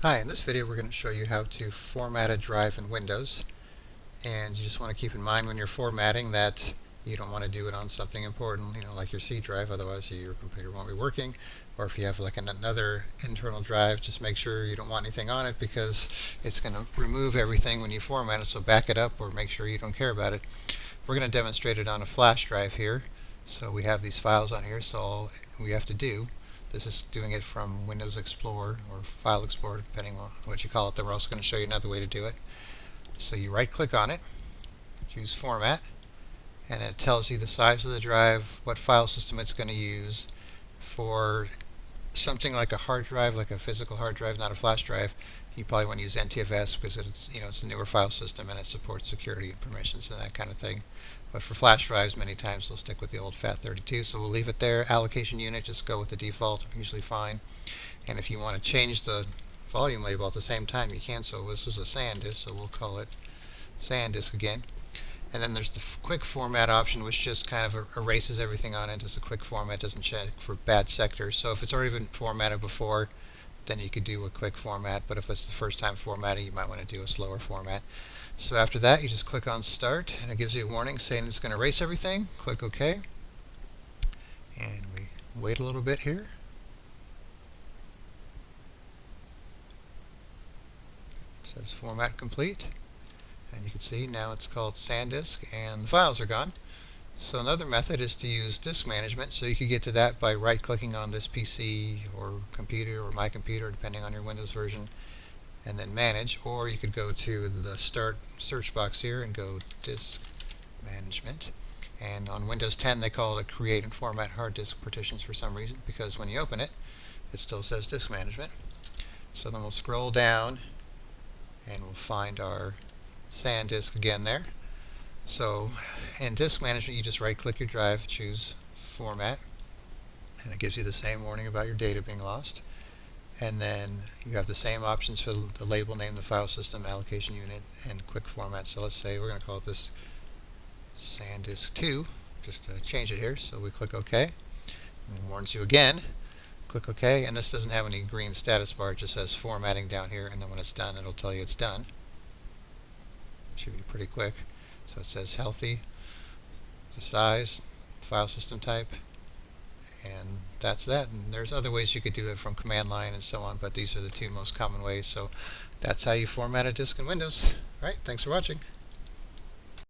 Hi, in this video we're going to show you how to format a drive in Windows, and you just want to keep in mind when you're formatting that you don't want to do it on something important, like your C drive, otherwise your computer won't be working. Or if you have like another internal drive, just make sure you don't want anything on it because it's going to remove everything when you format it, so back it up or make sure you don't care about it. We're going to demonstrate it on a flash drive here. So we have these files on here, so all we have to do, this is doing it from Windows Explorer or File Explorer, depending on what you call it. Then we're also going to show you another way to do it. So you right click on it, choose Format, and it tells you the size of the drive, what file system it's going to use. For something like a hard drive, like a physical hard drive, not a flash drive, you probably want to use NTFS because it's a newer file system and it supports security and permissions and that kind of thing. But for flash drives, many times they'll stick with the old FAT32, so we'll leave it there. Allocation unit, just go with the default, usually fine. And if you want to change the volume label at the same time, you can. So this was a SanDisk, so we'll call it SanDisk again. And then there's the quick format option, which just kind of erases everything on it. Just a quick format, doesn't check for bad sectors. So if it's already been formatted before, then you could do a quick format. But if it's the first time formatting, you might want to do a slower format. So after that, you just click on Start, and it gives you a warning saying it's going to erase everything. Click OK. And we wait a little bit here. It says Format Complete. And you can see now it's called SanDisk and the files are gone. So another method is to use disk management. So you could get to that by right-clicking on this PC or computer or my computer, depending on your Windows version, and then Manage. Or you could go to the Start search box here and go Disk Management. And on Windows 10 they call it Create and Format Hard Disk Partitions for some reason, because when you open it, it still says Disk Management. So then we'll scroll down and we'll find our SanDisk again there. So in disk management, you just right click your drive, choose Format, and it gives you the same warning about your data being lost. And then you have the same options for the label name, the file system, allocation unit, and quick format. So let's say we're going to call this SanDisk 2, just to change it here. So we click OK, and it warns you again. Click OK, and this doesn't have any green status bar, it just says formatting down here, and then when it's done, it'll tell you it's done. Should be pretty quick. So it says healthy, the size, file system type, and that's that. And there's other ways you could do it from command line and so on, but these are the two most common ways. So that's how you format a disk in Windows. All right, thanks for watching.